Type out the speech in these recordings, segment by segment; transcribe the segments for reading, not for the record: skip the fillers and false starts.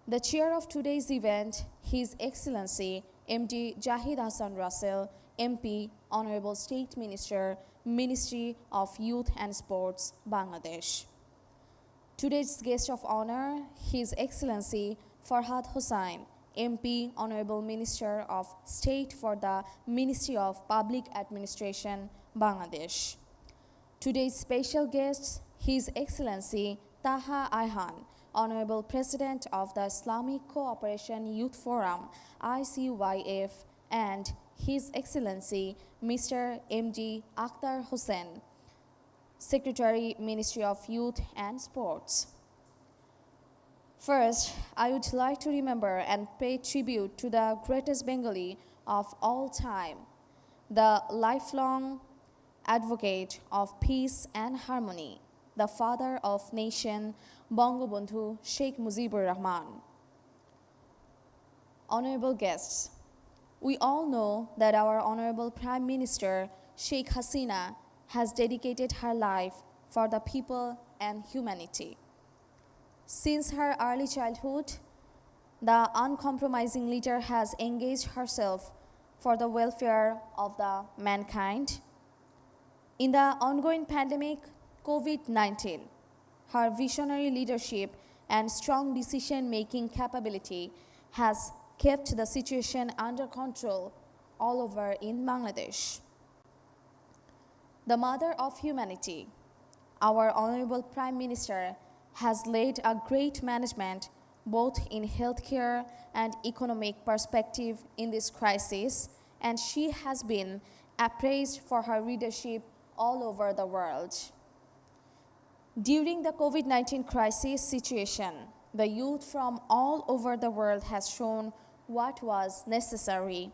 The chair of today's event, His Excellency MD Jahid Hassan Russell, MP, Honorable State Minister, Ministry of Youth and Sports, Bangladesh. Today's guest of honor, His Excellency Farhad Hossain, MP, Honorable Minister of State for the Ministry of Public Administration, Bangladesh. Today's special guests, His Excellency Taha Ayhan, Honorable President of the Islamic Cooperation Youth Forum, ICYF, and His Excellency Mr. MD Akhtar Hussain, Secretary, Ministry of Youth and Sports. First, I would like to remember and pay tribute to the greatest Bengali of all time, the lifelong advocate of peace and harmony, the father of nation, Bangabandhu Sheikh Mujibur Rahman. Honorable guests, we all know that our Honorable Prime Minister Sheikh Hasina has dedicated her life for the people and humanity. Since her early childhood, the uncompromising leader has engaged herself for the welfare of the mankind. In the ongoing pandemic, COVID-19, her visionary leadership and strong decision-making capability has kept the situation under control all over in Bangladesh. The mother of humanity, our Honorable Prime Minister, has led a great management both in healthcare and economic perspective in this crisis, and she has been appraised for her leadership all over the world. During the COVID-19 crisis situation, the youth from all over the world has shown what was necessary,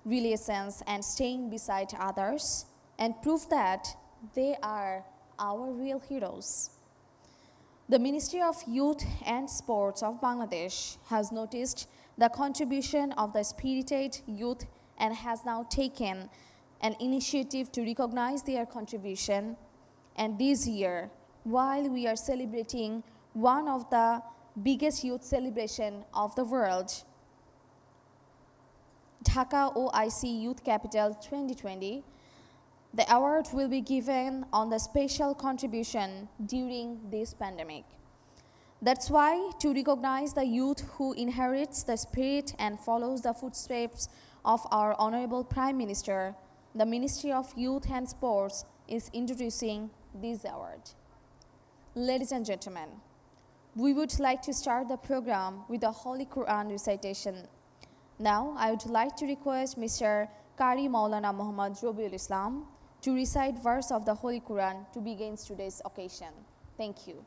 relations and staying beside others, and proved that they are our real heroes. The Ministry of Youth and Sports of Bangladesh has noticed the contribution of the spirited youth and has now taken an initiative to recognize their contribution. And this year, while we are celebrating one of the biggest youth celebration of the world, Dhaka OIC Youth Capital 2020, the award will be given on the special contribution during this pandemic. That's why, to recognize the youth who inherits the spirit and follows the footsteps of our Honorable Prime Minister, the Ministry of Youth and Sports is introducing this award. Ladies and gentlemen, we would like to start the program with the Holy Quran recitation. Now, I would like to request Mr. Qari Maulana Muhammad Rabiul Islam to recite verse of the Holy Quran to begin today's occasion. Thank you.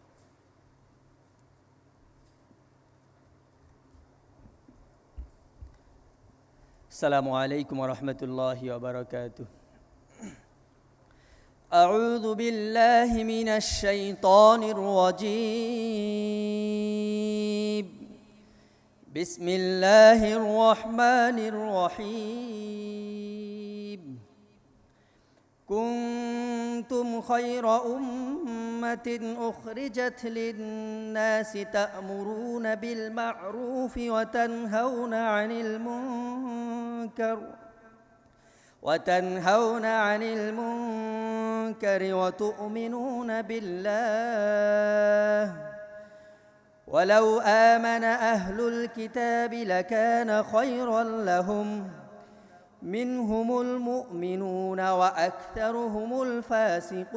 Assalamu alaikum wa rahmatullahi wa barakatuh. أعوذ بالله من الشيطان الرجيم بسم الله الرحمن الرحيم كنتم خير أمة أخرجت للناس تأمرون بالمعروف وتنهون عن المنكر وتؤمنون بالله ولو آمن أهل الكتاب لكان خيرا لهم منهم المؤمنون وأكثرهم الفاسقون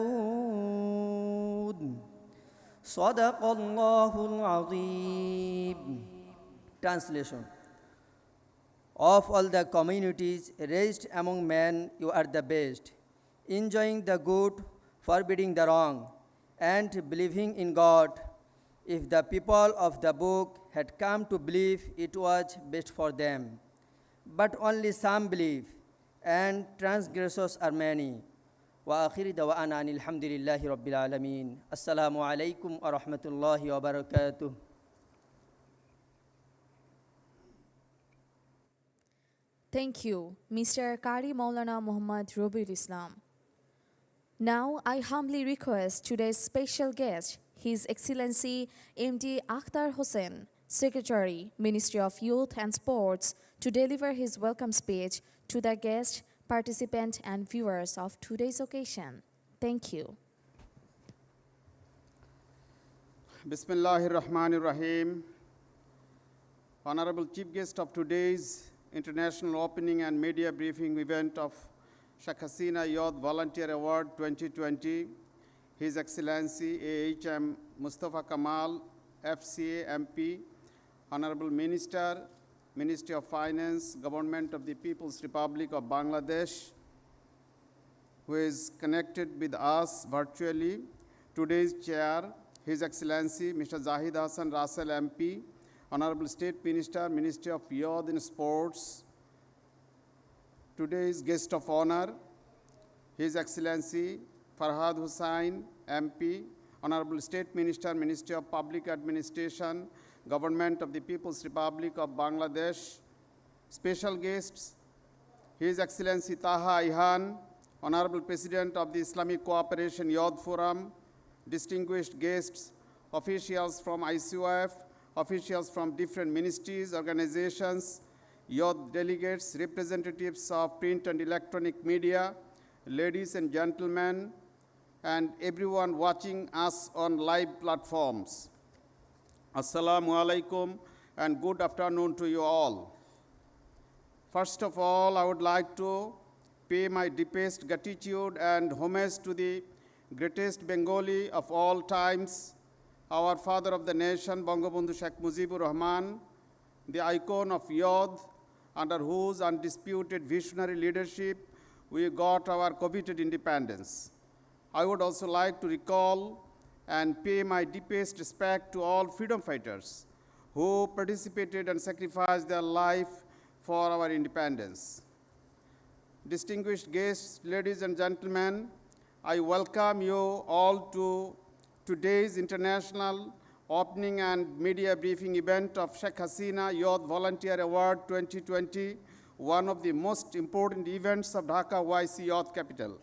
صدق الله العظيم. Translation. Of all the communities raised among men, you are the best, enjoying the good, forbidding the wrong, and believing in God. If the people of the book had come to believe, it was best for them. But only some believe, and transgressors are many. وآخر دعوانا أن الحمد لله رب العالمين. السلام عليكم ورحمة الله وبركاته. Thank you, Mr. Qari Maulana Muhammad Rabiul Islam. Now, I humbly request today's special guest, His Excellency MD Akhtar Hussain, Secretary, Ministry of Youth and Sports, to deliver his welcome speech to the guests, participants, and viewers of today's occasion. Thank you. Bismillahir Rahmanir Rahim. Honorable Chief Guest of today's International Opening and Media Briefing event of Sheikh Hasina Youth Volunteer Award 2020, His Excellency AHM Mustafa Kamal, FCA MP, Honorable Minister, Ministry of Finance, Government of the People's Republic of Bangladesh, who is connected with us virtually, today's Chair, His Excellency Mr. Zahid Hassan Russell MP, Honorable State Minister, Ministry of Youth and Sports, today's guest of honor, His Excellency Farhad Hussain MP, Honorable State Minister, Ministry of Public Administration, Government of the People's Republic of Bangladesh, special guests, His Excellency Taha Ihan, Honorable President of the Islamic Cooperation Youth Forum, distinguished guests, officials from ICYF, officials from different ministries, organizations, youth delegates, representatives of print and electronic media, ladies and gentlemen, and everyone watching us on live platforms. Assalamu alaikum and good afternoon to you all. First of all, I would like to pay my deepest gratitude and homage to the greatest Bengali of all times, our father of the nation, Bangabandhu Sheikh Mujibur Rahman, the icon of youth, under whose undisputed visionary leadership we got our coveted independence. I would also like to recall and pay my deepest respect to all freedom fighters who participated and sacrificed their life for our independence. Distinguished guests, ladies and gentlemen, I welcome you all to today's International Opening and Media Briefing event of Sheikh Hasina Youth Volunteer Award 2020, one of the most important events of Dhaka YC Youth Capital.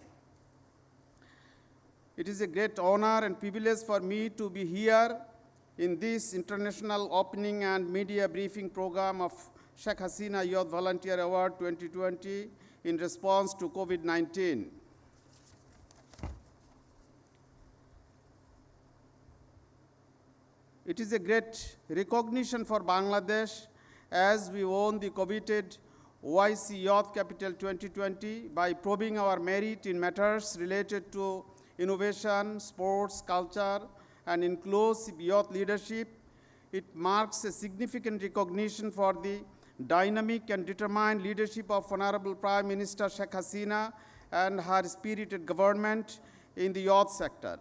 It is a great honor and privilege for me to be here in this International Opening and Media Briefing program of Sheikh Hasina Youth Volunteer Award 2020 in response to COVID-19. It is a great recognition for Bangladesh as we won the coveted YC Youth Capital 2020 by proving our merit in matters related to innovation, sports, culture, and inclusive youth leadership. It marks a significant recognition for the dynamic and determined leadership of Honorable Prime Minister Sheikh Hasina and her spirited government in the youth sector.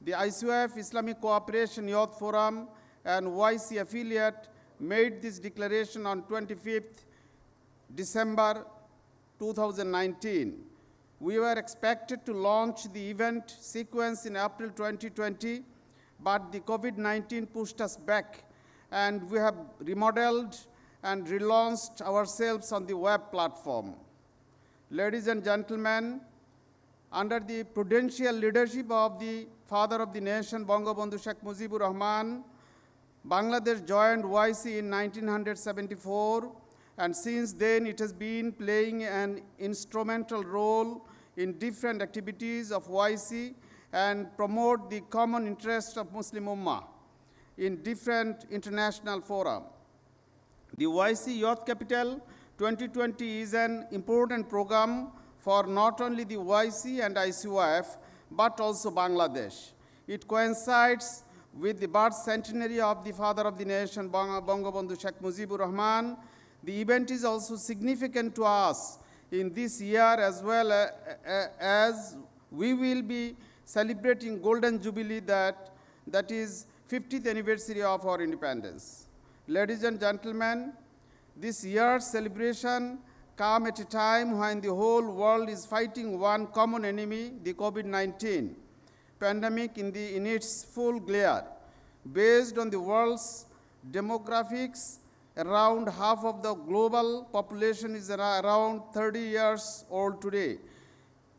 The ICYF Islamic Cooperation Youth Forum and YC affiliate made this declaration on 25th December 2019. We were expected to launch the event sequence in April 2020, but the COVID-19 pushed us back, and we have remodeled and relaunched ourselves on the web platform. Ladies and gentlemen, under the prudential leadership of the father of the nation, Bangabandhu Sheikh Mujibur Rahman, Bangladesh joined YC in 1974, and since then it has been playing an instrumental role in different activities of YC and promote the common interest of Muslim Ummah in different international fora. The YC Youth Capital 2020 is an important program for not only the YC and ICYF, but also Bangladesh. It coincides with the birth centenary of the father of the nation, Bangabandhu Sheikh Mujibur Rahman. The event is also significant to us in this year as well as we will be celebrating Golden Jubilee that is 50th anniversary of our independence. Ladies and gentlemen, this year's celebration come at a time when the whole world is fighting one common enemy, the COVID-19 pandemic in its full glare. Based on the world's demographics, around half of the global population is around 30 years old today.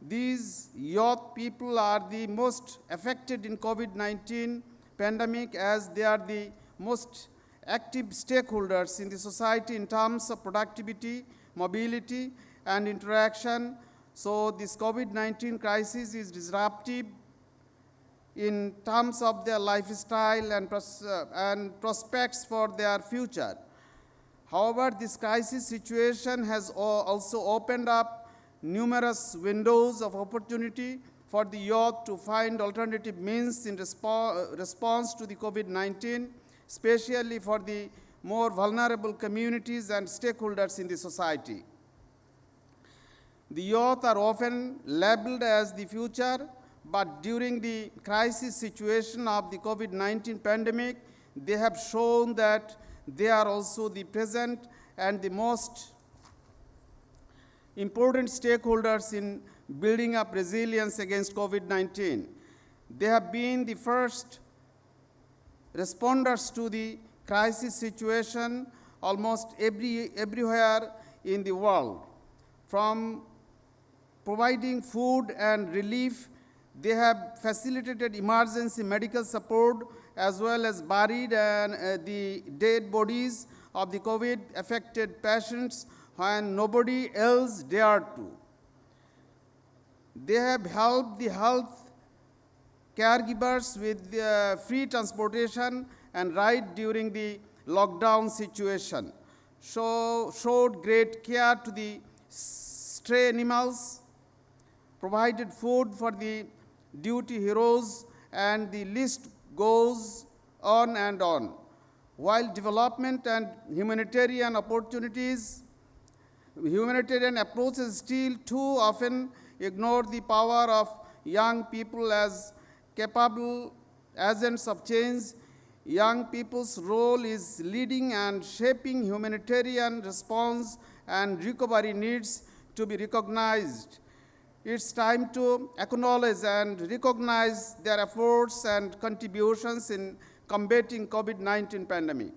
These youth people are the most affected in COVID-19 pandemic as they are the most active stakeholders in the society in terms of productivity, mobility, and interaction. So this COVID-19 crisis is disruptive in terms of their lifestyle and prospects for their future. However, this crisis situation has also opened up numerous windows of opportunity for the youth to find alternative means in response to the COVID-19, especially for the more vulnerable communities and stakeholders in the society. The youth are often labeled as the future, but during the crisis situation of the COVID-19 pandemic, they have shown that they are also the present and the most important stakeholders in building up resilience against COVID-19. They have been the first responders to the crisis situation almost everywhere in the world. From providing food and relief, they have facilitated emergency medical support as well as buried the dead bodies of the COVID-affected patients when nobody else dared to. They have helped the health caregivers with free transportation and ride during the lockdown situation. So showed great care to the stray animals, provided food for the duty heroes, and the list goes on and on. While development and humanitarian approaches still too often ignore the power of young people as capable agents of change, young people's role is leading and shaping humanitarian response, and recovery needs to be recognized. It's time to acknowledge and recognize their efforts and contributions in combating COVID-19 pandemic.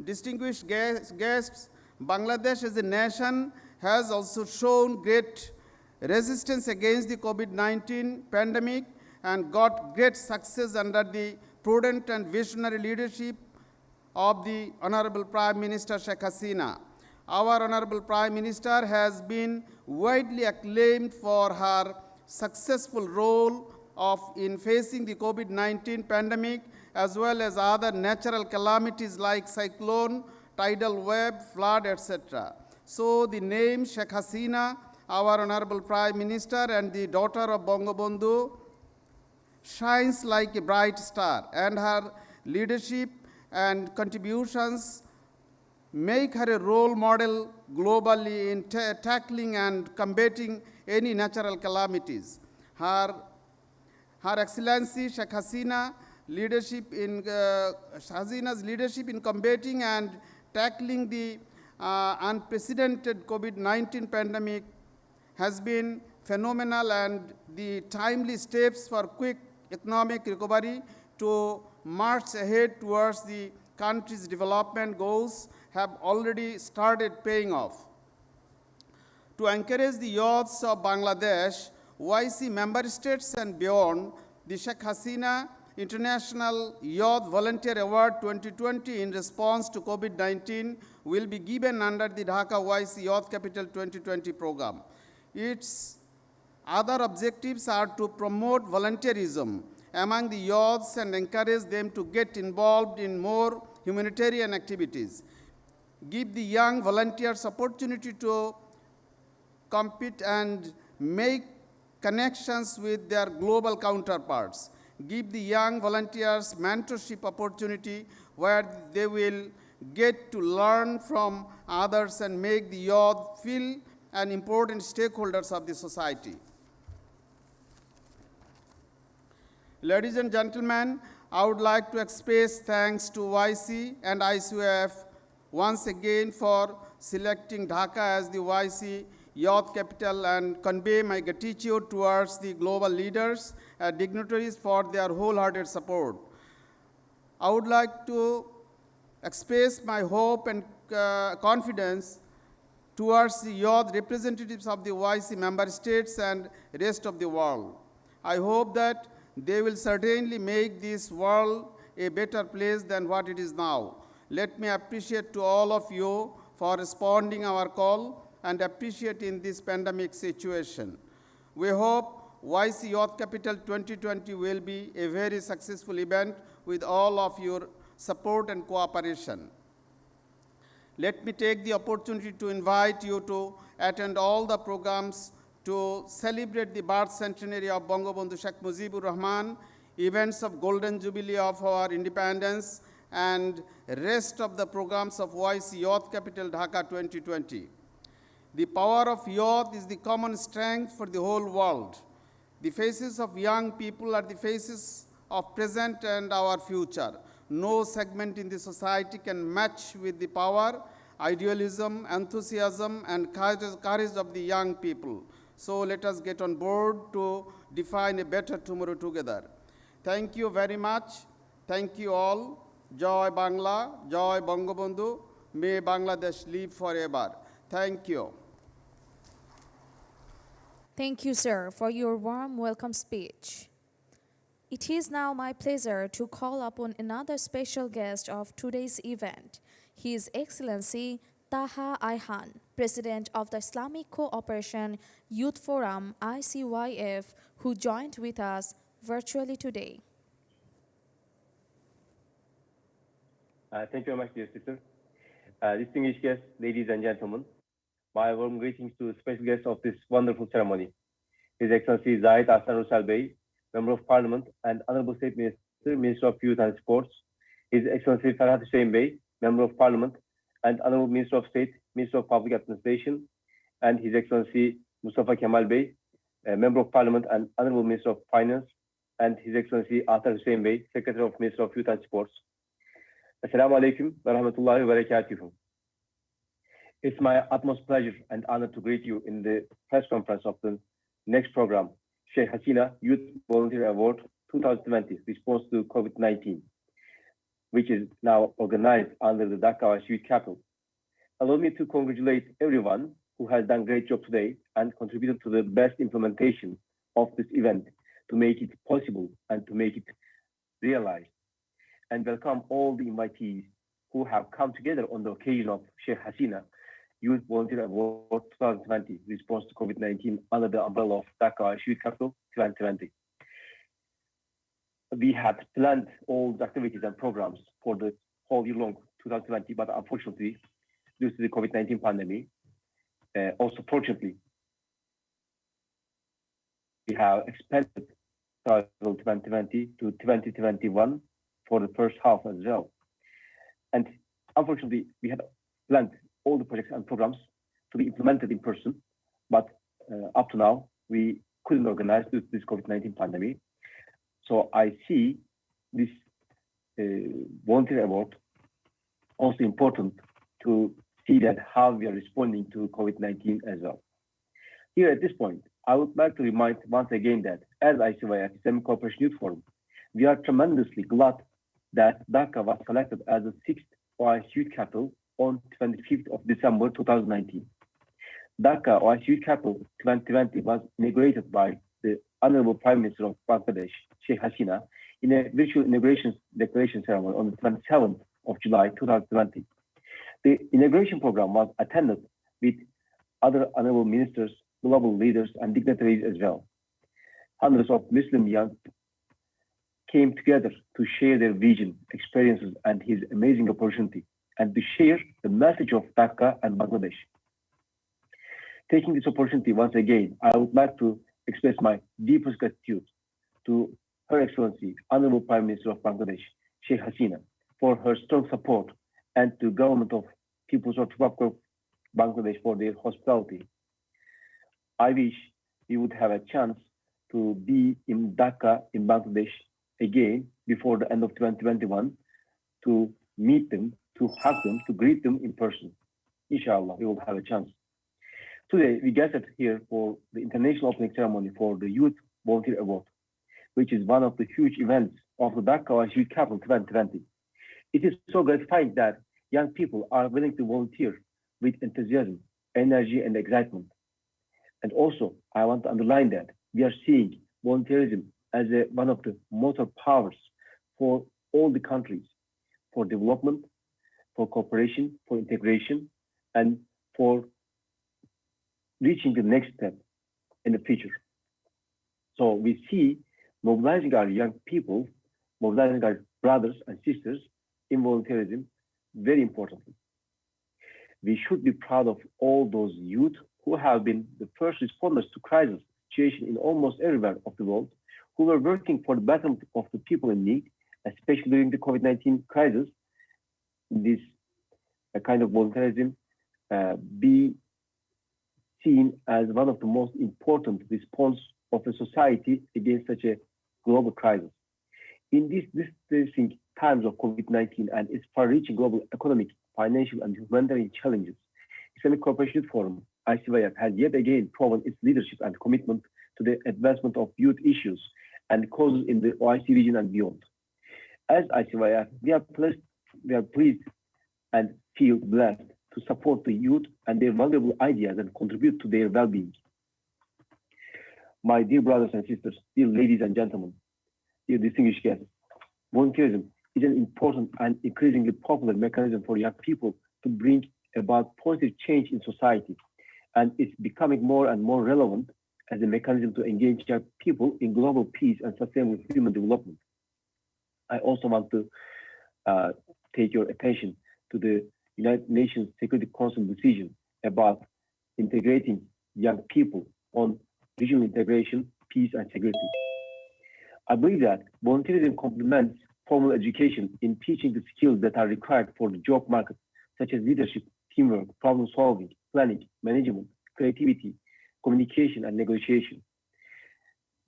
Distinguished guests, Bangladesh as a nation has also shown great resistance against the COVID-19 pandemic and got great success under the prudent and visionary leadership of the Honorable Prime Minister Sheikh Hasina. Our Honorable Prime Minister has been widely acclaimed for her successful role in facing the COVID-19 pandemic as well as other natural calamities like cyclone, tidal wave, flood, etc. So the name Sheikh Hasina, our Honorable Prime Minister and the daughter of Bangabandhu, shines like a bright star, and her leadership and contributions make her a role model globally in tackling and combating any natural calamities. Her Excellency Sheikh Hasina's leadership in combating and tackling the unprecedented COVID-19 pandemic has been phenomenal, and the timely steps for quick economic recovery to march ahead towards the country's development goals have already started paying off. To encourage the youths of Bangladesh, YC member states and beyond, the Sheikh Hasina International Youth Volunteer Award 2020 in response to COVID-19 will be given under the Dhaka YC Youth Capital 2020 program. Its other objectives are to promote volunteerism among the youths and encourage them to get involved in more humanitarian activities, give the young volunteers opportunity to compete and make connections with their global counterparts, give the young volunteers mentorship opportunity where they will get to learn from others and make the youth feel an important stakeholders of the society. Ladies and gentlemen, I would like to express thanks to YC and ICYF once again for selecting Dhaka as the YC Youth Capital and convey my gratitude towards the global leaders and dignitaries for their wholehearted support. I would like to express my hope and confidence towards the youth representatives of the YC member states and rest of the world. I hope that they will certainly make this world a better place than what it is now. Let me appreciate to all of you for responding our call and appreciating this pandemic situation. We hope YC Youth Capital 2020 will be a very successful event with all of your support and cooperation. Let me take the opportunity to invite you to attend all the programs to celebrate the birth centenary of Bangabandhu Sheikh Mujibur Rahman, events of Golden Jubilee of our independence, and rest of the programs of YC Youth Capital Dhaka 2020. The power of youth is the common strength for the whole world. The faces of young people are the faces of present and our future. No segment in the society can match with the power, idealism, enthusiasm, and courage of the young people. So let us get on board to define a better tomorrow together. Thank you very much. Thank you all. Joy Bangla, Joy Bangabandhu. May Bangladesh live forever. Thank you. Thank you, sir, for your warm welcome speech. It is now my pleasure to call upon another special guest of today's event, His Excellency Taha Ayhan, President of the Islamic Cooperation Youth Forum ICYF, who joined with us virtually today. Thank you very much, dear sister. Distinguished guests, ladies and gentlemen, my warm greetings to special guests of this wonderful ceremony. His Excellency Zahid Ahsan Rusal Bey, Member of Parliament and Honorable State Minister, Minister of Youth and Sports. His Excellency Ferhat Hüseyin Bey, Member of Parliament and Honorable Minister of State, Minister of Public Administration, and His Excellency Mustafa Kemal Bey, Member of Parliament and Honorable Minister of Finance, and His Excellency Atar Hüseyin Bey, Secretary of Minister of Youth and Sports. Assalamu alaikum wa rahmatullahi wa barakatuhu. It's my utmost pleasure and honor to greet you in the press conference of the next program, Sheikh Hasina Youth Volunteer Award 2020, Response to COVID-19, which is now organized under the Dhaka Youth Capital. Allow me to congratulate everyone who has done a great job today and contributed to the best implementation of this event to make it possible and to make it realized. And welcome all the invitees who have come together on the occasion of Sheikh Hasina Youth Volunteer Award 2020, Response to COVID-19 under the umbrella of Dhaka Youth Capital 2020. We had planned all the activities and programs for the whole year long 2020, but unfortunately, due to the COVID-19 pandemic, also fortunately, we have expanded 2020 to 2021 for the first half as well. And unfortunately, we had planned all the projects and programs to be implemented in person, but up to now, we couldn't organize due to this COVID-19 pandemic. So I see this volunteer award also important to see that how we are responding to COVID-19 as well. Here at this point, I would like to remind once again that as ICYF, Islamic Cooperation Youth Forum, we are tremendously glad that Dhaka was selected as the 6th OIC Youth Capital on 25th of December 2019. Dhaka OIC Youth Capital 2020 was inaugurated by the Honorable Prime Minister of Bangladesh, Sheikh Hasina, in a virtual inauguration declaration ceremony on the 27th of July 2020. The inauguration program was attended with other honorable ministers, global leaders, and dignitaries as well. Hundreds of Muslim young came together to share their vision, experiences, and his amazing opportunity, and to share the message of Dhaka and Bangladesh. Taking this opportunity once again, I would like to express my deepest gratitude to Her Excellency, Honorable Prime Minister of Bangladesh, Sheikh Hasina, for her strong support, and to Government of People's Republic of Bangladesh for their hospitality. I wish we would have a chance to be in Dhaka, in Bangladesh, again before the end of 2021, to meet them, to hug them, to greet them in person. Inshallah, we will have a chance. Today, we gathered here for the international opening ceremony for the Youth Volunteer Award, which is one of the huge events of the Dhaka Youth Capital 2020. It is so gratifying that young people are willing to volunteer with enthusiasm, energy, and excitement. And also, I want to underline that we are seeing volunteerism as one of the motor powers for all the countries for development, for cooperation, for integration, and for reaching the next step in the future. So we see mobilizing our young people, mobilizing our brothers and sisters in volunteerism very importantly. We should be proud of all those youth who have been the first responders to crisis situation in almost everywhere of the world, who were working for the betterment of the people in need, especially during the COVID-19 crisis. This kind of volunteerism be seen as one of the most important response of a society against such a global crisis. In these distressing times of COVID-19 and its far-reaching global economic, financial, and humanitarian challenges, Islamic Cooperation Youth Forum, ICYF, has yet again proven its leadership and commitment to the advancement of youth issues and causes in the OIC region and beyond. As ICYF, we are pleased and feel blessed to support the youth and their valuable ideas and contribute to their well-being. My dear brothers and sisters, dear ladies and gentlemen, dear distinguished guests, volunteerism is an important and increasingly popular mechanism for young people to bring about positive change in society, and it's becoming more and more relevant as a mechanism to engage young people in global peace and sustainable human development. I also want to take your attention to the United Nations Security Council decision about integrating young people on regional integration, peace, and security. I believe that volunteerism complements formal education in teaching the skills that are required for the job market, such as leadership, teamwork, problem solving, planning, management, creativity, communication, and negotiation.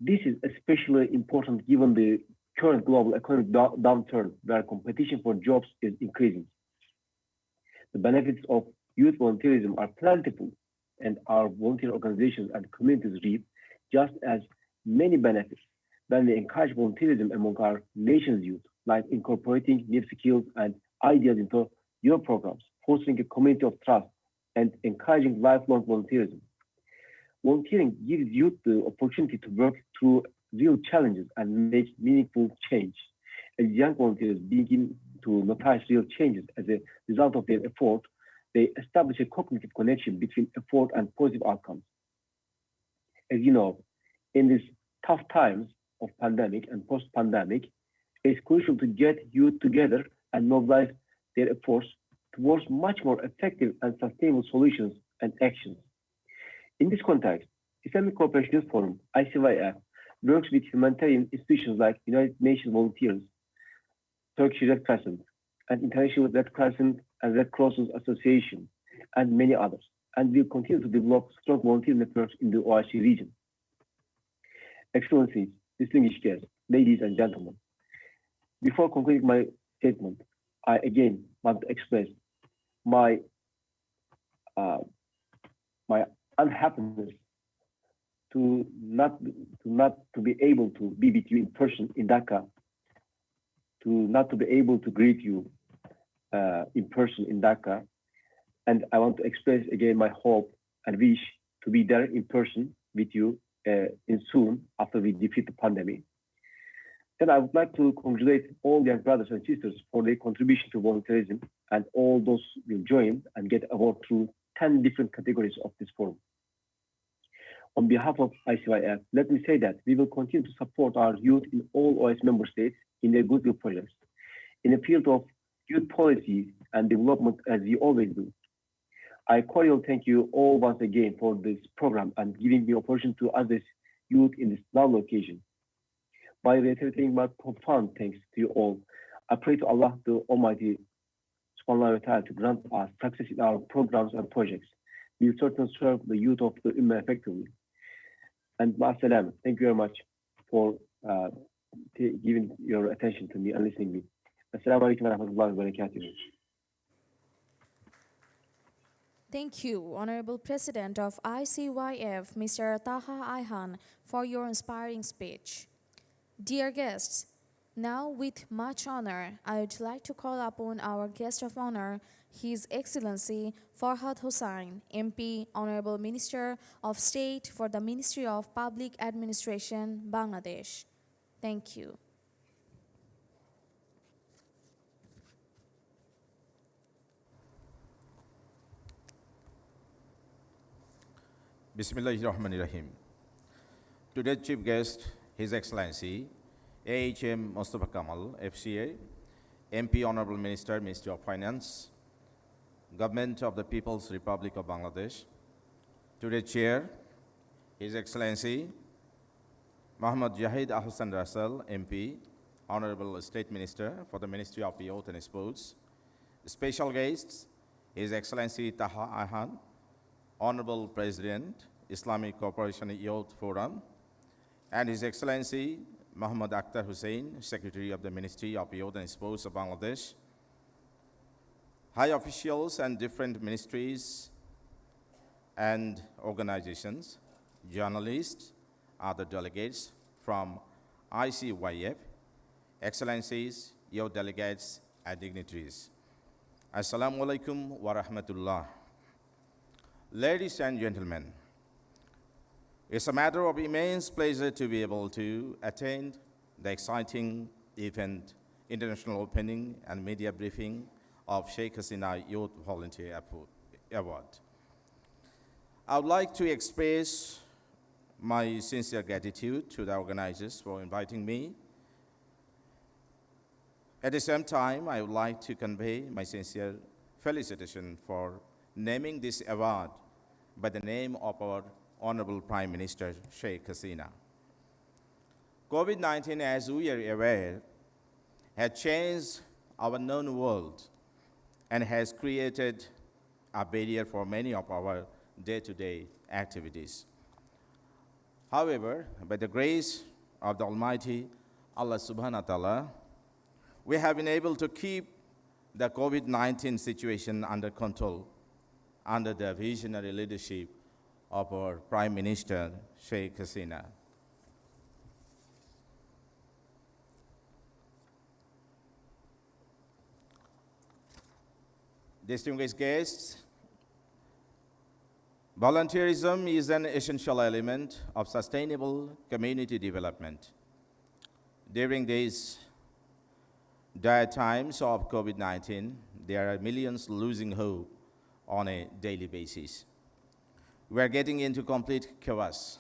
This is especially important given the current global economic downturn, where competition for jobs is increasing. The benefits of youth volunteerism are plentiful, and our volunteer organizations and communities reap just as many benefits when we encourage volunteerism among our nation's youth, like incorporating new skills and ideas into your programs, fostering a community of trust, and encouraging lifelong volunteerism. Volunteering gives youth the opportunity to work through real challenges and make meaningful change. As young volunteers begin to notice real changes as a result of their effort, they establish a cognitive connection between effort and positive outcomes. As you know, in these tough times of pandemic and post-pandemic, it's crucial to get youth together and mobilize their efforts towards much more effective and sustainable solutions and actions. In this context, Islamic Cooperation Youth Forum, ICYF, works with humanitarian institutions like United Nations Volunteers, Turkish Red Crescent, and International Red Crescent and Red Crosses Association, and many others, and will continue to develop strong volunteer networks in the OIC region. Excellencies, distinguished guests, ladies and gentlemen, before concluding my statement, I again want to express my unhappiness to not be able to be with you in person in Dhaka, to not to be able to greet you in person in Dhaka, and I want to express again my hope and wish to be there in person with you in soon after we defeat the pandemic. Then I would like to congratulate all young brothers and sisters for their contribution to volunteerism, and all those will join and get award through 10 different categories of this forum. On behalf of ICYF, let me say that we will continue to support our youth in all OS member states in their goodwill projects, in the field of youth policy and development as we always do. I cordially thank you all once again for this program and giving me opportunity to address youth in this lovely occasion. By reiterating my profound thanks to you all, I pray to Allah the Almighty Subhanahu wa Ta'ala to grant us success in our programs and projects. We will certainly serve the youth of the Ummah effectively. And ma'asalam, thank you very much for giving your attention to me and listening to me. Assalamu alaikum wa rahmatullahi wa barakatuh. Thank you, Honorable President of ICYF, Mr. Taha Ayhan, for your inspiring speech. Dear guests, now with much honor, I would like to call upon our guest of honor, His Excellency Farhad Hossain, MP, Honorable Minister of State for the Ministry of Public Administration, Bangladesh. Thank you. Bismillahirrahmanirrahim. Today's chief guest, His Excellency AHM Mustafa Kamal, FCA, MP Honorable Minister, Ministry of Finance, Government of the People's Republic of Bangladesh. Today's chair, His Excellency Muhammad Jahid Ahsan Russell, MP, Honorable State Minister for the Ministry of Youth and Sports. Special guests, His Excellency Taha Ahan, Honorable President, Islamic Cooperation Youth Forum, and His Excellency Muhammad Akhtar Hussain, Secretary of the Ministry of Youth and Sports of Bangladesh, high officials and different ministries and organizations, journalists, other delegates from ICYF, Excellencies, your delegates and dignitaries. Assalamu alaikum wa rahmatullah. Ladies and gentlemen, it's a matter of immense pleasure to be able to attend the exciting event, international opening and media briefing of Sheikh Hasina Youth Volunteer Award. I would like to express my sincere gratitude to the organizers for inviting me. At the same time, I would like to convey my sincere felicitation for naming this award by the name of our Honorable Prime Minister, Sheikh Hasina. COVID-19, as we are aware, has changed our known world and has created a barrier for many of our day-to-day activities. However, by the grace of the Almighty Allah subhanahu wa ta'ala, we have been able to keep the COVID-19 situation under control under the visionary leadership of our Prime Minister, Sheikh Hasina. Distinguished guests, volunteerism is an essential element of sustainable community development. During these dire times of COVID-19, there are millions losing hope on a daily basis. We are getting into complete chaos,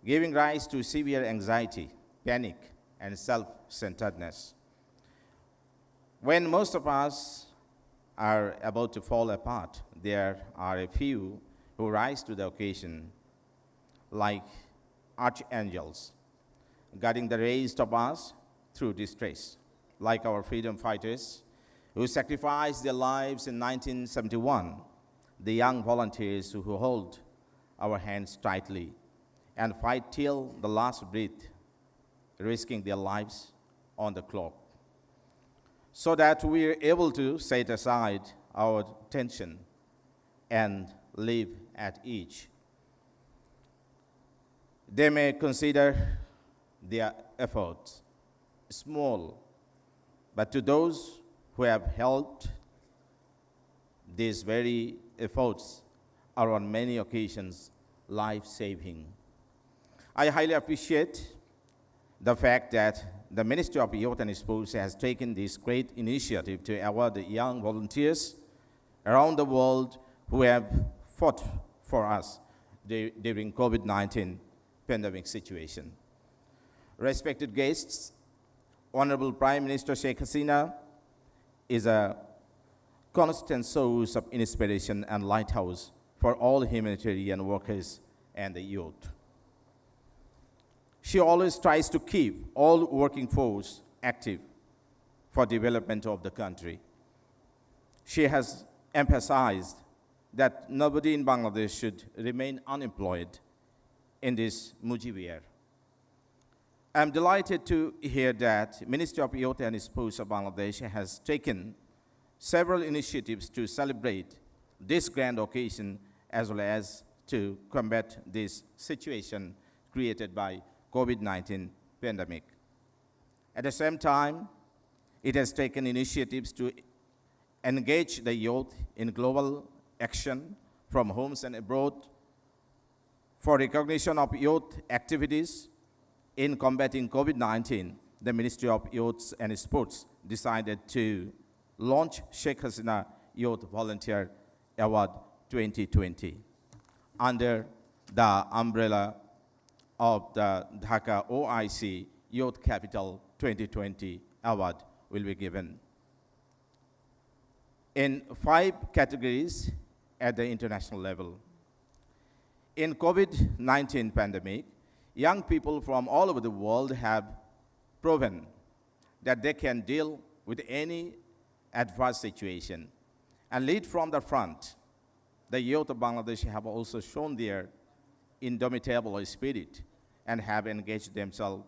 giving rise to severe anxiety, panic, and self-centeredness. When most of us are about to fall apart, there are a few who rise to the occasion like archangels, guiding the rest of us through distress, like our freedom fighters who sacrificed their lives in 1971, the young volunteers who hold our hands tightly and fight till the last breath, risking their lives on the clock, so that we are able to set aside our tension and live at ease. They may consider their efforts small, but to those who have helped, these very efforts are on many occasions life-saving. I highly appreciate the fact that the Ministry of Youth and Sports has taken this great initiative to award the young volunteers around the world who have fought for us during COVID-19 pandemic situation. Respected guests, Honorable Prime Minister Sheikh Hasina is a constant source of inspiration and lighthouse for all humanitarian workers and the youth. She always tries to keep all working force active for development of the country. She has emphasized that nobody in Bangladesh should remain unemployed in this Mujib year. I'm delighted to hear that Ministry of Youth and Sports of Bangladesh has taken several initiatives to celebrate this grand occasion as well as to combat this situation created by COVID-19 pandemic. At the same time, it has taken initiatives to engage the youth in global action from homes and abroad for recognition of youth activities in combating COVID-19. The Ministry of Youth and Sports decided to launch Sheikh Hasina Youth Volunteer Award 2020. under the umbrella of the Dhaka OIC Youth Capital 2020 Award will be given in 5 categories at the international level. In COVID-19 pandemic, young people from all over the world have proven that they can deal with any adverse situation and lead from the front. The youth of Bangladesh have also shown their indomitable spirit and have engaged themselves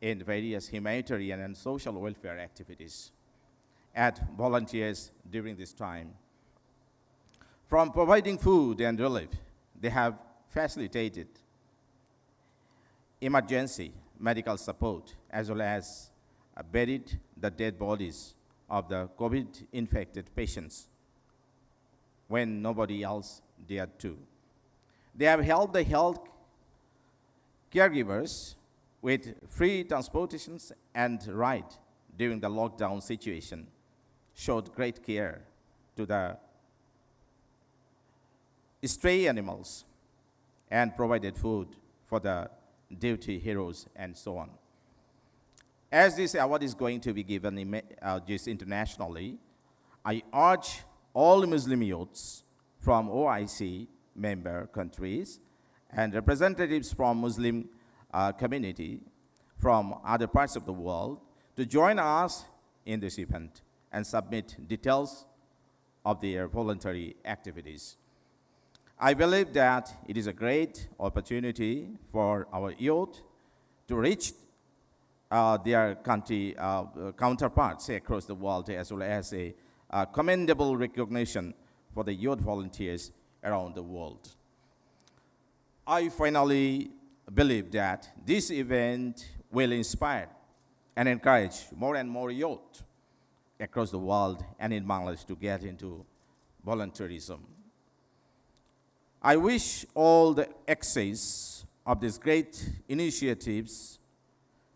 in various humanitarian and social welfare activities as volunteers during this time. From providing food and relief, they have facilitated emergency medical support as well as buried the dead bodies of the COVID-infected patients when nobody else dared to. They have helped the health caregivers with free transportations and ride during the lockdown situation, showed great care to the stray animals, and provided food for the duty heroes and so on. As this award is going to be given just internationally, I urge all Muslim youths from OIC member countries and representatives from Muslim community from other parts of the world to join us in this event and submit details of their voluntary activities. I believe that it is a great opportunity for our youth to reach their country counterparts across the world, as well as a commendable recognition for the youth volunteers around the world. I finally believe that this event will inspire and encourage more and more youth across the world and in Bangladesh to get into volunteerism. I wish all the excess of these great initiatives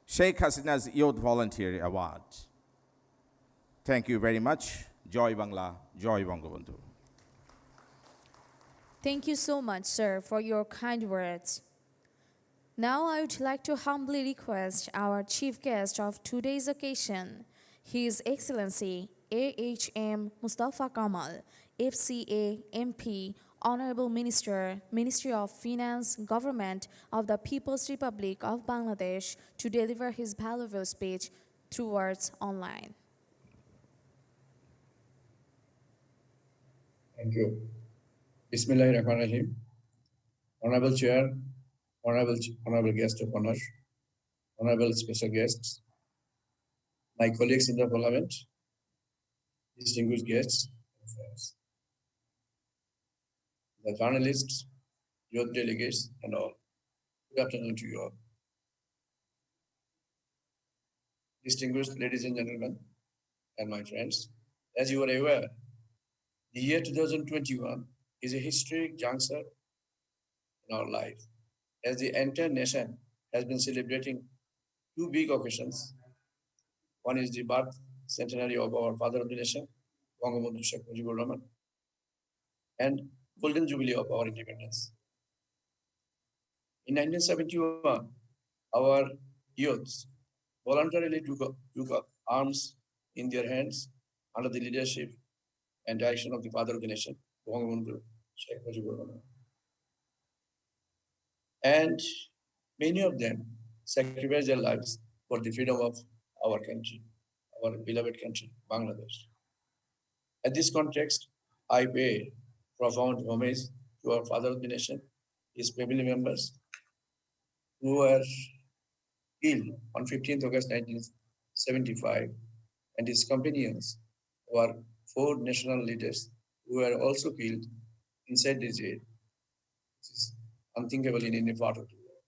Sheikh Hasina's Youth Volunteer Award. Thank you very much. Joy Bangla, Joy Bangabandhu. Thank you so much, sir, for your kind words. Now I would like to humbly request our chief guest of today's occasion, His Excellency AHM Mustafa Kamal, FCA MP, Honorable Minister, Ministry of Finance, Government of the People's Republic of Bangladesh, to deliver his valuable speech through words online. Thank you. Bismillahirrahmanirrahim. Honorable Chair, Honorable Guest of Honor, Honorable Special Guests, my colleagues in the Parliament, distinguished guests and friends, the journalists, youth delegates, and all. Good afternoon to you all. Distinguished ladies and gentlemen, and my friends, as you are aware, the year 2021 is a historic juncture in our life, as the entire nation has been celebrating 2 big occasions. One is the birth centenary of our father of the nation, Bangabandhu Sheikh Mujibur Rahman, and Golden Jubilee of our independence. In 1971, our youths voluntarily took up arms in their hands under the leadership and direction of the father of the nation, Bangabandhu Sheikh Mujibur Rahman. And many of them sacrificed their lives for the freedom of our country, our beloved country, Bangladesh. At this context, I pay profound homage to our father of the nation, his family members, who were killed on 15th August 1975, and his companions, who are 4 national leaders who were also killed inside the jail. This is unthinkable in any part of the world.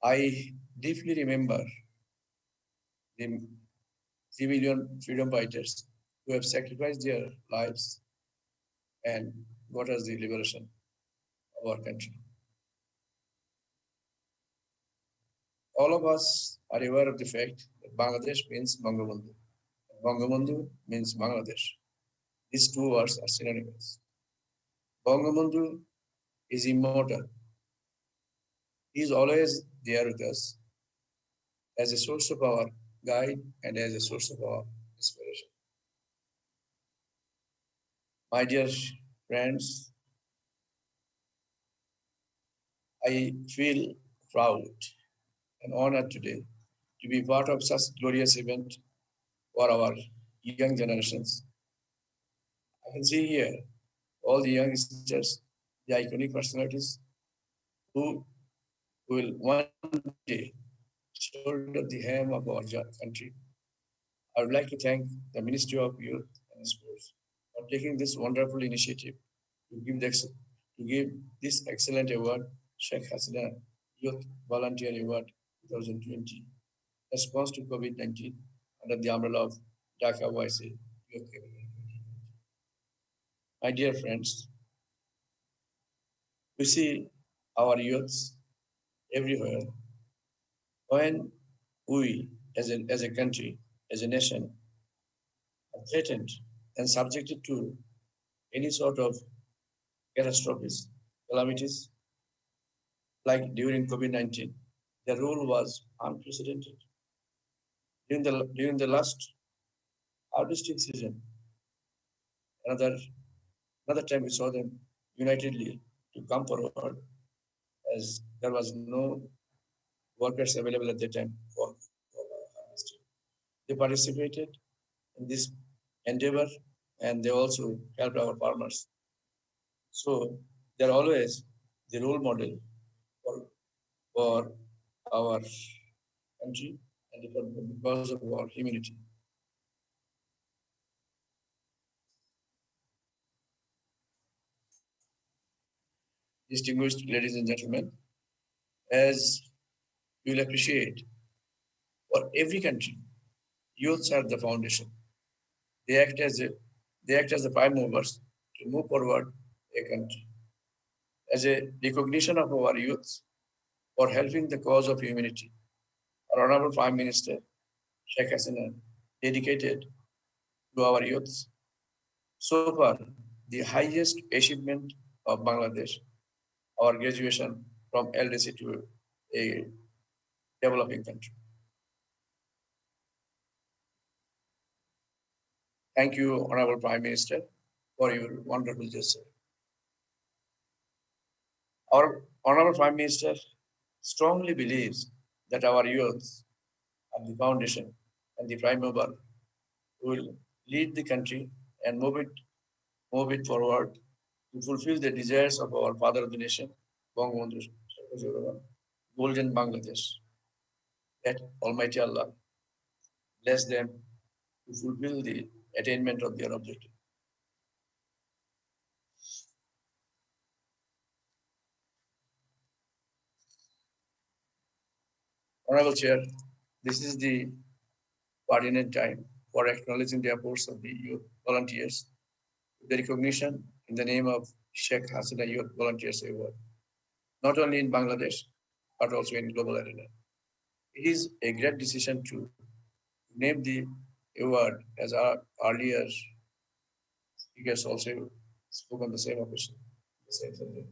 I deeply remember the civilian freedom fighters who have sacrificed their lives and got us the liberation of our country. All of us are aware of the fact that Bangladesh means Bangabandhu. Bangabandhu means Bangladesh. These 2 words are synonymous. Bangabandhu is immortal. He is always there with us as a source of our guide and as a source of our inspiration. My dear friends, I feel proud and honored today to be part of such glorious event for our young generations. I can see here all the youngsters, the iconic personalities who will one day shoulder the hem of our country. I would like to thank the Ministry of Youth and Sports for taking this wonderful initiative to give this excellent award, Sheikh Hasina Youth Volunteer Award 2020, response to COVID-19 under the umbrella of Dhaka YC Youth Capital. My dear friends, we see our youths everywhere. When we, as a country, as a nation, are threatened and subjected to any sort of catastrophes, calamities, like during COVID-19, the role was unprecedented. During the last harvesting season, another another time we saw them unitedly to come forward as there was no workers available at the time for harvesting. They participated in this endeavor and they also helped our farmers. So they're always the role model for, for our country and because of our humanity. Distinguished ladies and gentlemen, as you will appreciate, for every country, youths are the foundation. They act as the prime movers to move forward a country. As a recognition of our youths for helping the cause of humanity, our Honorable Prime Minister Sheikh Hasina dedicated to our youths so far the highest achievement of Bangladesh, our graduation from LDC to a developing country. Thank you, Honorable Prime Minister, for your wonderful gesture. Our Honorable Prime Minister strongly believes that our youth are the foundation and the prime mover who will lead the country and move it forward to fulfill the desires of our father of the nation, Bangabandhu Sheikh Mujibur Golden Bangladesh. That Almighty Allah bless them to fulfill the attainment of their objective. Honorable Chair, this is the pertinent time for acknowledging the efforts of the youth volunteers, the recognition in the name of Sheikh Hasina Youth Volunteers Award, not only in Bangladesh, but also in global arena. It is a great decision to name the award as our earlier speakers also spoke on the same occasion, the same subject.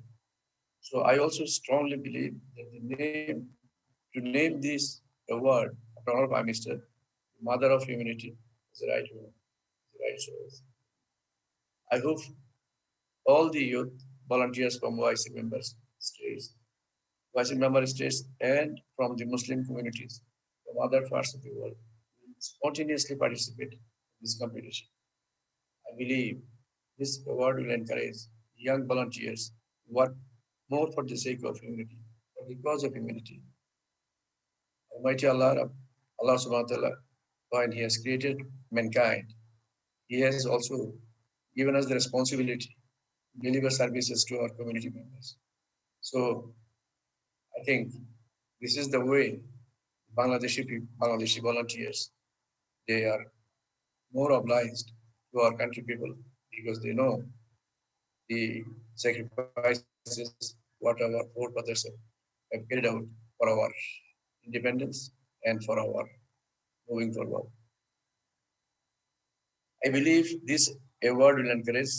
So I also strongly believe that to name this award after our Prime Minister, Mother of Humanity, is the right one, the right choice. I hope all the youth volunteers from YC members states, YC member states, and from the Muslim communities from other parts of the world spontaneously participate in this competition. I believe this award will encourage young volunteers to work more for the sake of humanity, for the cause of humanity. Almighty Allah, Allah subhanahu wa ta'ala, when He has created mankind, He has also given us the responsibility to deliver services to our community members. So I think this is the way Bangladeshi volunteers, they are more obliged to our country people because they know the sacrifices what our forefathers have carried out for our independence and for our moving forward. I believe this award will encourage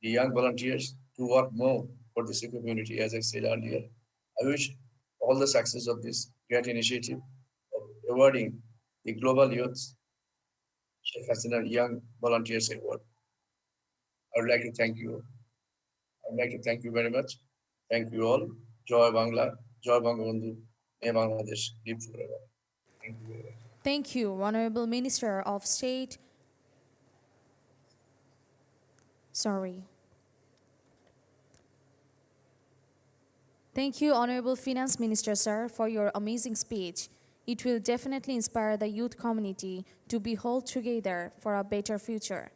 the young volunteers to to work more for the Sikh community, as I said earlier. I wish all the success of this great initiative of awarding the Global Youth Sheikh Hasina Young Volunteers Award. I would like to thank you. I would like to thank you very much. Thank you all. Joy Bangla, Joy Bangabandhu, May Bangladesh live forever. Thank you very much. Thank you, Honorable Minister of State. Sorry. Thank you, Honorable Finance Minister, sir, for your amazing speech. It will definitely inspire the youth community to be whole together for a better future.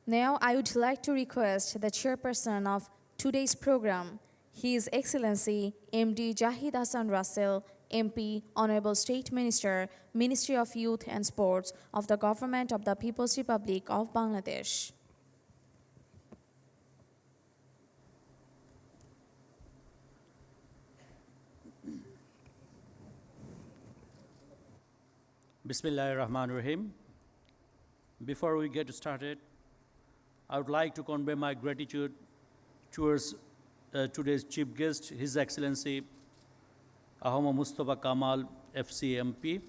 Now, I would like to request the chairperson of today's program, His Excellency MD Jahid Hassan Russell, MP, Honorable State Minister, Ministry of Youth and Sports of the Government of the People's Republic of Bangladesh. Bismillahirrahmanirrahim. Before we get started, I would like to convey my gratitude towards today's chief guest, His Excellency Ahmad Mustafa Kamal, FCMP,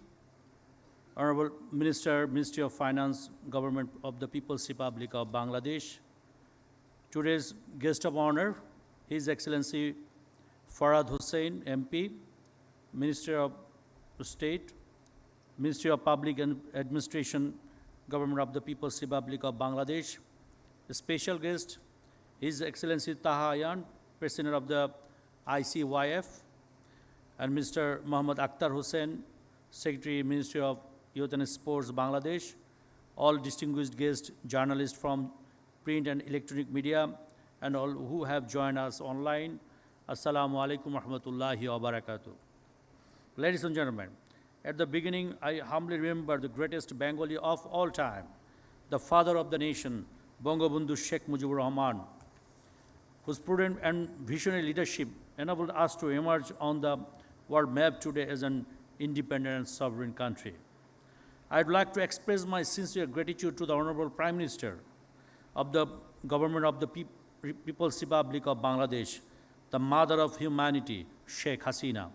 Honorable Minister, Ministry of Finance, Government of the People's Republic of Bangladesh. Today's guest of honor, His Excellency Farhad Hussain, MP, Minister of State, Ministry of Public Administration, Government of the People's Republic of Bangladesh. A special guest, His Excellency Taha Ayan, President of the ICYF, and Mr. Muhammad Akhtar Hussain, Secretary, Ministry of Youth and Sports, Bangladesh. All distinguished guests, journalists from print and electronic media, and all who have joined us online. Assalamu alaikum wa rahmatullahi wa barakatuh. Ladies and gentlemen, at the beginning, I humbly remember the greatest Bengali of all time, the father of the nation, Bangabandhu Sheikh Mujibur Rahman, whose prudent and visionary leadership enabled us to emerge on the world map today as an independent and sovereign country. I'd like to express my sincere gratitude to the Honorable Prime Minister of the Government of the People's Republic of Bangladesh, the mother of humanity, Sheikh Hasina,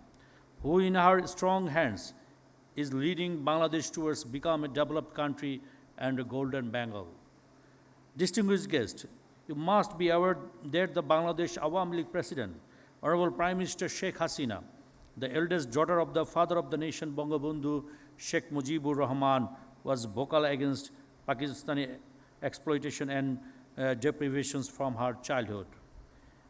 who in her strong hands is leading Bangladesh towards become a developed country and a golden Bengal. Distinguished guests, you must be aware that the Bangladesh Awami League President, Honorable Prime Minister Sheikh Hasina, the eldest daughter of the father of the nation, Bangabandhu Sheikh Mujibur Rahman, was vocal against Pakistani exploitation and deprivations from her childhood.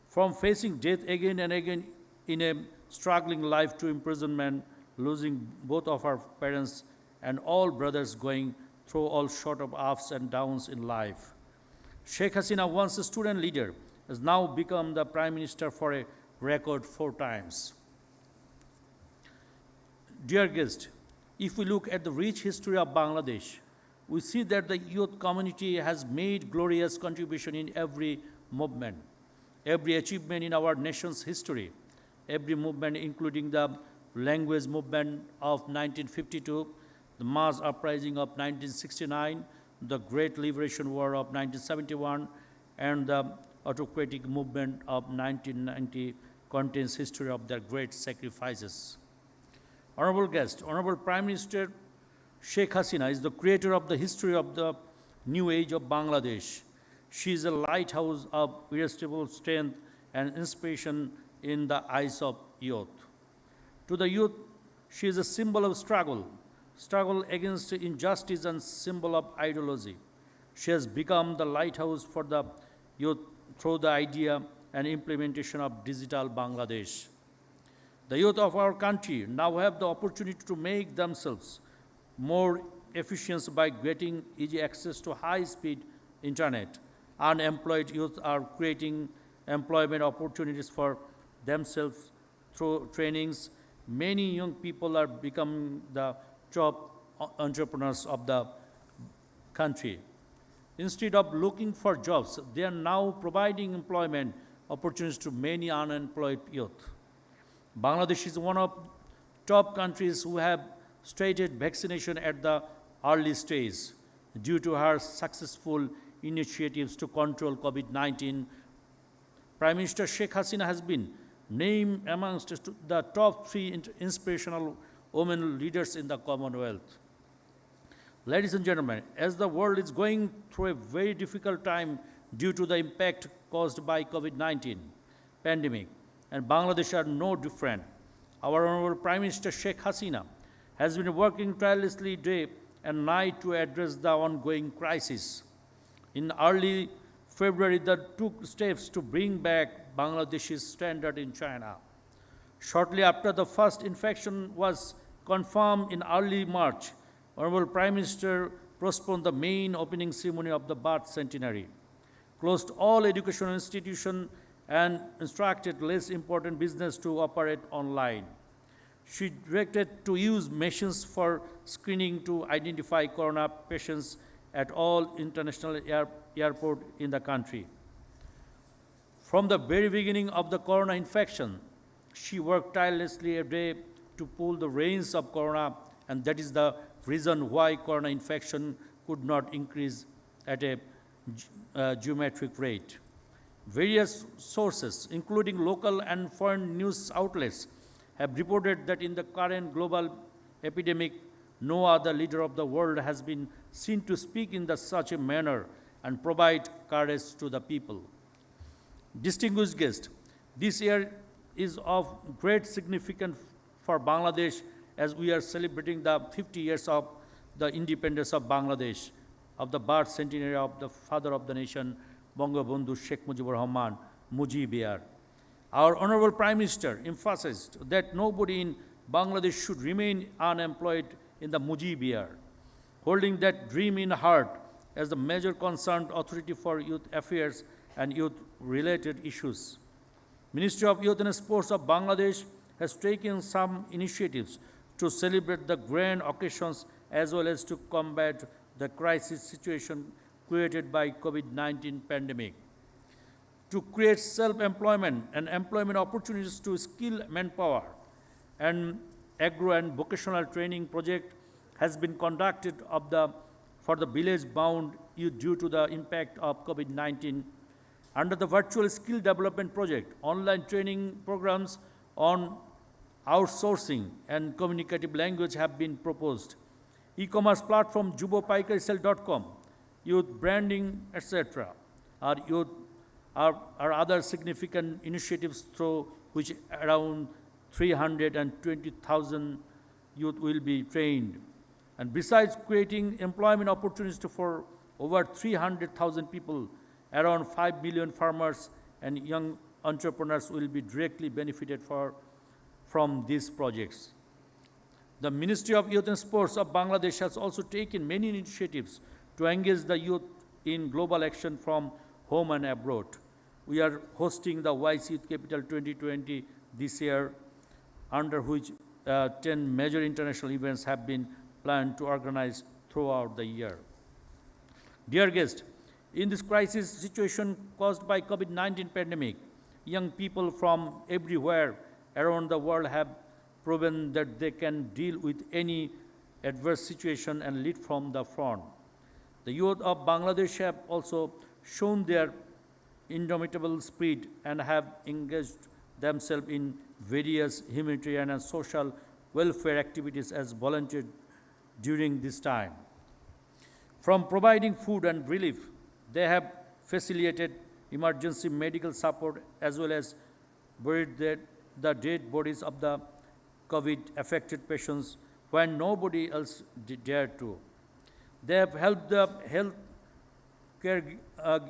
From facing death again and again in a struggling life to imprisonment, losing both of her parents and all brothers, going through all sort of ups and downs in life. Sheikh Hasina, once a student leader, has now become the Prime Minister for a record 4 times. Dear guests, if we look at the rich history of Bangladesh, we see that the youth community has made glorious contribution in every movement, every achievement in our nation's history, every movement including the language movement of 1952, the mass uprising of 1969, the Great Liberation War of 1971, and the autocratic movement of 1990 contains history of their great sacrifices. Honorable guest, Honorable Prime Minister Sheikh Hasina is the creator of the history of the new age of Bangladesh. She is a lighthouse of irresistible strength and inspiration in the eyes of youth. To the youth, she is a symbol of struggle against injustice and symbol of ideology. She has become the lighthouse for the youth through the idea and implementation of digital Bangladesh. The youth of our country now have the opportunity to make themselves more efficient by getting easy access to high-speed internet. Unemployed youth are creating employment opportunities for themselves through trainings. Many young people are becoming the top entrepreneurs of the country. Instead of looking for jobs, they are now providing employment opportunities to many unemployed youth. Bangladesh is one of top countries who have started vaccination at the early stage. Due to her successful initiatives to control COVID-19. Prime Minister Sheikh Hasina has been named amongst the top 3 inspirational women leaders in the Commonwealth. Ladies and gentlemen, as the world is going through a very difficult time due to the impact caused by COVID-19 pandemic, and Bangladesh are no different, our Honorable Prime Minister Sheikh Hasina has been working tirelessly day and night to address the ongoing crisis. In early February, they took steps to bring back Bangladesh's standard in China. Shortly after the first infection was confirmed in early March, Honorable Prime Minister postponed the main opening ceremony of the birth centenary, closed all educational institutions, and instructed less important business to operate online. She directed to use machines for screening to identify corona patients at all international airports in the country. From the very beginning of the corona infection, she worked tirelessly every day to pull the reins of corona, and that is the reason why corona infection could not increase at a geometric rate. Various sources, including local and foreign news outlets, have reported that in the current global epidemic, no other leader of the world has been seen to speak in such a manner and provide courage to the people. Distinguished guests, this year is of great significance for Bangladesh as we are celebrating the 50 years of the independence of Bangladesh, of the birth centenary of the father of the nation, Bangabandhu Sheikh Mujibur Rahman Mujibiyar. Our Honorable Prime Minister emphasized that nobody in Bangladesh should remain unemployed in the Mujibiyar, holding that dream in heart as the major concerned authority for youth affairs and youth-related issues. Ministry of Youth and Sports of Bangladesh has taken some initiatives to celebrate the grand occasions as well as to combat the crisis situation created by COVID-19 pandemic. To create self-employment and employment opportunities to skilled manpower, and agro and vocational training project has been conducted for the village-bound youth due to the impact of COVID-19. Under the virtual skill development project, online training programs on outsourcing and communicative language have been proposed. E-commerce platform jubopaikarisell.com, youth branding, etc. are other significant initiatives through which around 320,000 youth will be trained. And besides creating employment opportunities for over 300,000 people, around 5 million farmers and young entrepreneurs will be directly benefited from these projects. The Ministry of Youth and Sports of Bangladesh has also taken many initiatives to engage the youth in global action from home and abroad. We are hosting the Wise Youth Capital 2020 this year, under which 10 major international events have been planned to organize throughout the year. Dear guests, in this crisis situation caused by COVID-19 pandemic, young people from everywhere around the world have proven that they can deal with any adverse situation and lead from the front. The youth of Bangladesh have also shown their indomitable spirit and have engaged themselves in various humanitarian and social welfare activities as volunteers during this time. From providing food and relief, they have facilitated emergency medical support as well as buried the dead bodies of the COVID-affected patients when nobody else dared to. They have helped the health care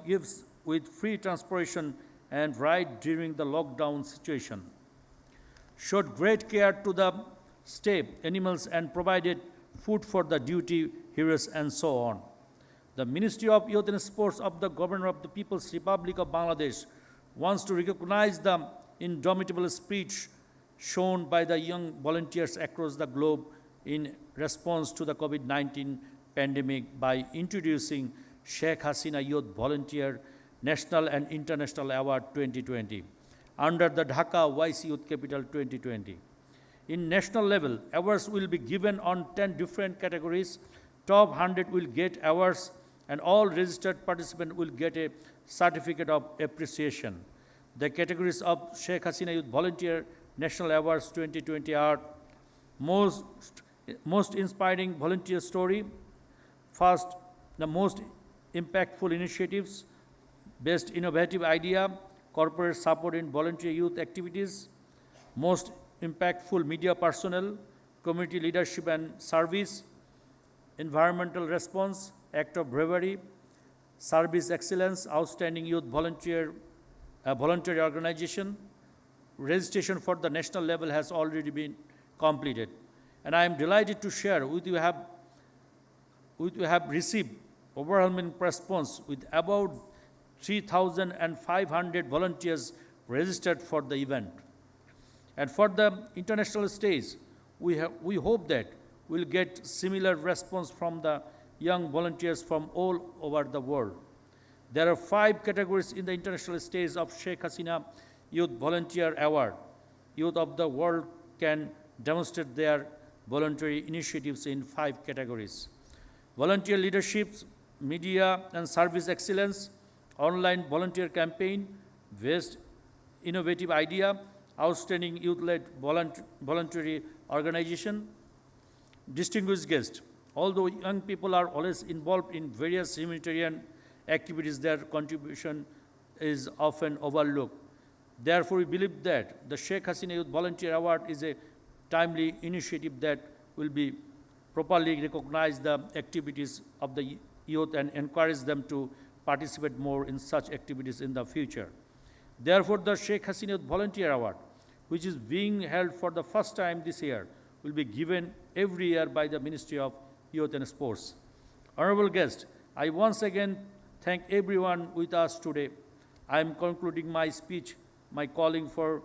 gives with free transportation and ride during the lockdown situation, showed great care to the stray animals and provided food for the duty heroes and so on. The Ministry of Youth and Sports of the Governor of the People's Republic of Bangladesh wants to recognize the indomitable spirit shown by the young volunteers across the globe in response to the COVID-19 pandemic by introducing Sheikh Hasina Youth Volunteer National and International Award 2020 under the Dhaka Wise Youth Capital 2020. In national level, awards will be given on 10 different categories. Top 100 will get awards and all registered participants will get a certificate of appreciation. The categories of Sheikh Hasina Youth Volunteer National Awards 2020 are most inspiring volunteer story, first, the most impactful initiatives, best innovative idea, corporate support in volunteer youth activities, most impactful media personnel, community leadership and service, environmental response, act of bravery, service excellence, outstanding youth voluntary organization. Registration for the national level has already been completed. And I am delighted to share with you have received overwhelming response with about 3,500 volunteers registered for the event. And for the international stage, we hope that we'll get similar response from the young volunteers from all over the world. There are 5 categories in the international stage of Sheikh Hasina Youth Volunteer Award. Youth of the world can demonstrate their voluntary initiatives in 5 categories: volunteer leadership, media and service excellence, online volunteer campaign, best innovative idea, outstanding youth-led voluntary organization. Distinguished guests, although young people are always involved in various humanitarian activities, their contribution is often overlooked. Therefore, we believe that the Sheikh Hasina Youth Volunteer Award is a timely initiative that will be properly recognize the activities of the youth and encourage them to participate more in such activities in the future. Therefore, the Sheikh Hasina Youth Volunteer Award, which is being held for the first time this year, will be given every year by the Ministry of Youth and Sports. Honorable guests, I once again thank everyone with us today. I am concluding my speech, my calling for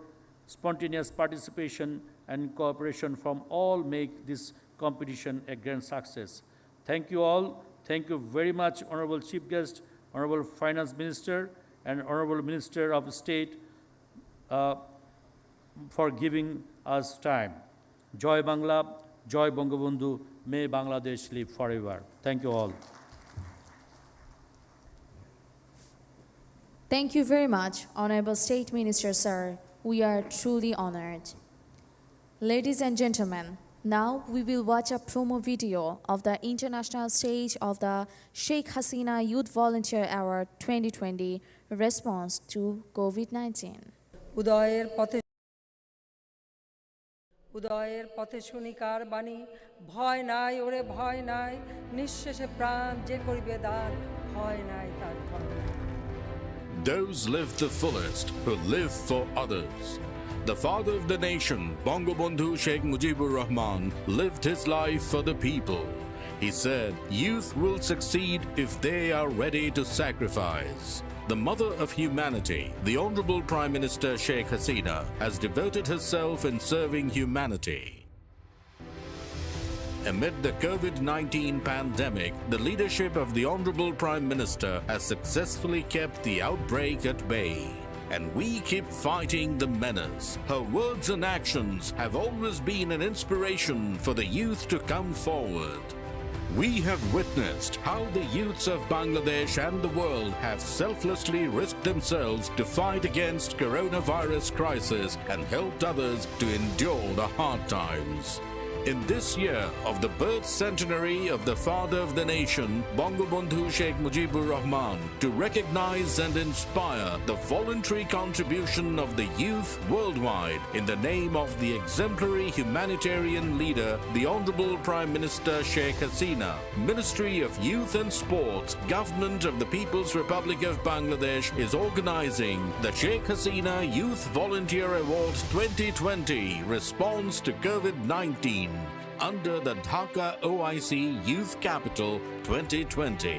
spontaneous participation and cooperation from all make this competition a grand success. Thank you all. Thank you very much, Honorable Chief Guest, Honorable Finance Minister, and Honorable Minister of State for giving us time. Joy Bangla, Joy Bangabandhu, may Bangladesh live forever. Thank you all. Thank you very much, Honorable State Minister, sir. We are truly honored. Ladies and gentlemen, now we will watch a promo video of the international stage of the Sheikh Hasina Youth Volunteer Award 2020 response to COVID-19. উদয়ের পথে শুনি কার বাণী ভয় নাই ওরে ভয় নাই নিঃশেষে প্রাণ যে করিবে দান ভয় নাই তার ভয় নাই Those live the fullest who live for others. The father of the nation, Bangabandhu Sheikh Mujibur Rahman, lived his life for the people. He said, youth will succeed if they are ready to sacrifice. The mother of humanity, the Honorable Prime Minister Sheikh Hasina, has devoted herself in serving humanity. Amid the COVID-19 pandemic, the leadership of the Honorable Prime Minister has successfully kept the outbreak at bay. And we keep fighting the menace. Her words and actions have always been an inspiration for the youth to come forward. We have witnessed how the youths of Bangladesh and the world have selflessly risked themselves to fight against coronavirus crisis and helped others to endure the hard times. In this year of the birth centenary of the father of the nation, Bangabandhu Sheikh Mujibur Rahman, to recognize and inspire the voluntary contribution of the youth worldwide in the name of the exemplary humanitarian leader, the Honorable Prime Minister Sheikh Hasina, Ministry of Youth and Sports, Government of the People's Republic of Bangladesh is organizing the Sheikh Hasina Youth Volunteer Award 2020 response to COVID-19 under the Dhaka OIC Youth Capital 2020.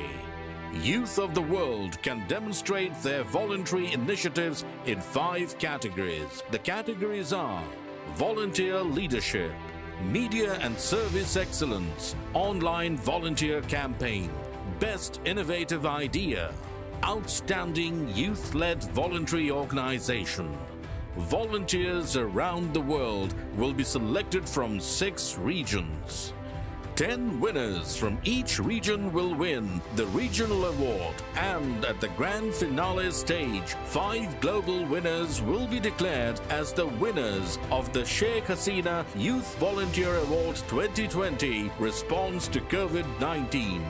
Youth of the world can demonstrate their voluntary initiatives in 5 categories. The categories are volunteer leadership, media and service excellence, online volunteer campaign, best innovative idea, outstanding youth-led voluntary organization. Volunteers around the world will be selected from 6 regions. 10 winners from each region will win the regional award, and at the grand finale stage, 5 global winners will be declared as the winners of the Sheikh Hasina Youth Volunteer Award 2020 Response to COVID-19.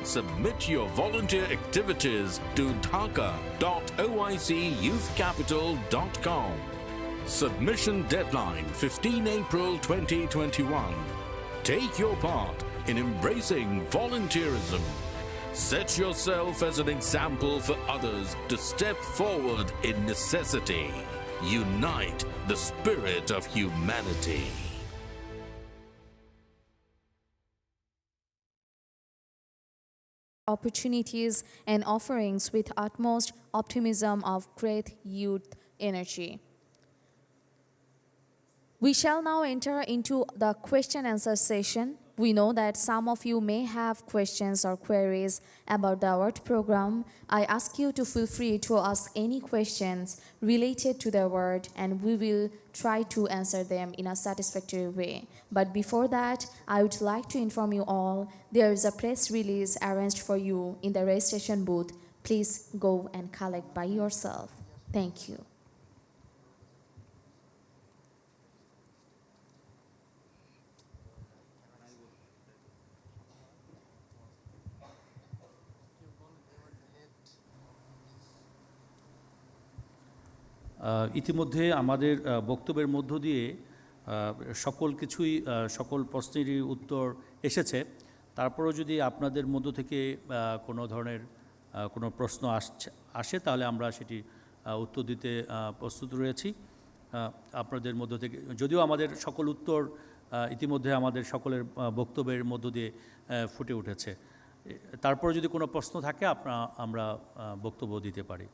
Submit your volunteer activities to dhaka.oicyouthcapital.com. Submission deadline 15 April 2021. Take your part in embracing volunteerism. Set yourself as an example for others to step forward in necessity. Unite the spirit of humanity. Opportunities and offerings with utmost optimism of great youth energy. We shall now enter into the question and answer session. We know that some of you may have questions or queries about the award program. I ask you to feel free to ask any questions related to the award, and we will try to answer them in a satisfactory way. But before that, I would like to inform you all there is a press release arranged for you in the registration booth. Please go and collect by yourself. Thank you. ইতিমধ্যে আমাদের বক্তব্যের মধ্য দিয়ে সকল কিছুই সকল প্রশ্নেরই উত্তর এসেছে। তারপরেও যদি আপনাদের মধ্য থেকে কোনো ধরনের কোনো প্রশ্ন আসে তাহলে আমরা সেটি উত্তর দিতে প্রস্তুত রয়েছি। আপনাদের মধ্য থেকে যদিও আমাদের সকল উত্তর ইতিমধ্যে আমাদের সকলের বক্তব্যের মধ্য দিয়ে ফুটে উঠেছে, তারপরে যদি কোনো প্রশ্ন থাকে আমরা বক্তব্য দিতে পারি।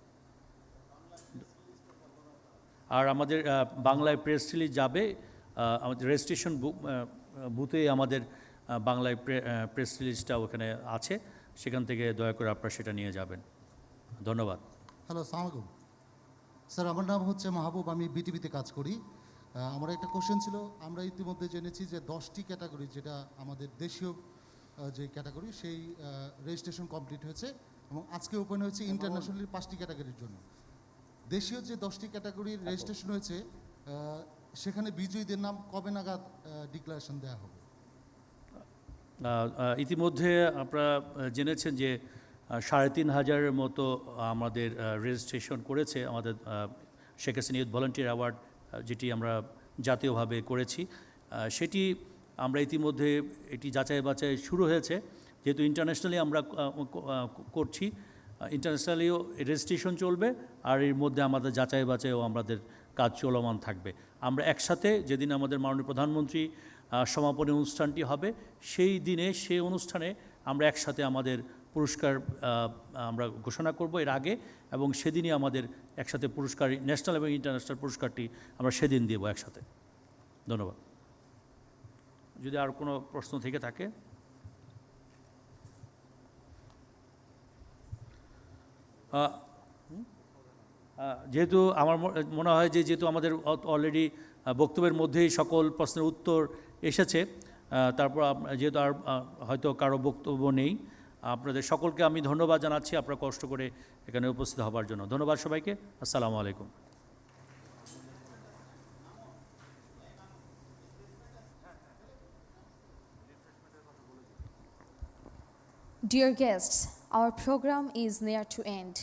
আর আমাদের বাংলায় প্রেস রিলিজ যাবে, আমাদের রেজিস্ট্রেশন বুথে আমাদের বাংলায় প্রেস রিলিজটা ওখানে আছে, সেখান থেকে দয়া করে আপনারা সেটা নিয়ে যাবেন। ধন্যবাদ। হ্যালো, আসসালামু আলাইকুম স্যার, আমার নাম হচ্ছে মাহবুব, আমি বিটিভিতে কাজ করি। আমার একটা কোশ্চেন ছিল, আমরা ইতিমধ্যে জেনেছি যে 10টি ক্যাটাগরি, যেটা আমাদের দেশীয় যে ক্যাটাগরি, সেই রেজিস্ট্রেশন কমপ্লিট হয়েছে এবং আজকে ওপেন হয়েছে ইন্টারন্যাশনালি 5টি ক্যাটাগরির জন্য। দেশীয় যে 10টি ক্যাটাগরির রেজিস্ট্রেশন হয়েছে সেখানে বিজয়ীদের নাম কবে নাগাদ ডিক্লারেশন দেওয়া হবে? ইতিমধ্যে আপনারা জেনেছেন যে 3,500-এর মতো আমাদের রেজিস্ট্রেশন করেছে আমাদের Sheikh Hasina youth volunteer award, যেটি আমরা জাতীয়ভাবে করেছি। সেটি আমরা ইতিমধ্যে এটি যাচাই বাছাই শুরু হয়েছে, যেহেতু ইন্টারন্যাশনালি আমরা করছি, ইন্টারন্যাশনালিও রেজিস্ট্রেশন চলবে, আর এর মধ্যে আমাদের যাচাই বাছাইও আমাদের কাজ চলমান থাকবে। আমরা একসাথে যেদিন আমাদের মাননীয় প্রধানমন্ত্রী সমাপনী অনুষ্ঠানটি হবে, সেই দিনে সেই অনুষ্ঠানে আমরা একসাথে আমাদের পুরস্কার আমরা ঘোষণা করব এর আগে, এবং সেদিনই আমাদের একসাথে পুরস্কার, ন্যাশনাল এবং ইন্টারন্যাশনাল পুরস্কারটি আমরা সেদিন দেব একসাথে। ধন্যবাদ। যদি আর কোনো প্রশ্ন থেকে থাকে। যেহেতু আমার মনে হয় যে যেহেতু আমাদের অলরেডি বক্তব্যের মধ্যেই সকল প্রশ্নের উত্তর এসেছে, তারপর যেহেতু আর হয়তো কারো বক্তব্য নেই, আপনাদের সকলকে আমি ধন্যবাদ জানাচ্ছি আপনারা কষ্ট করে এখানে উপস্থিত হবার জন্য। ধন্যবাদ সবাইকে। আসসালামু আলাইকুম। Dear guests, our program is near to end.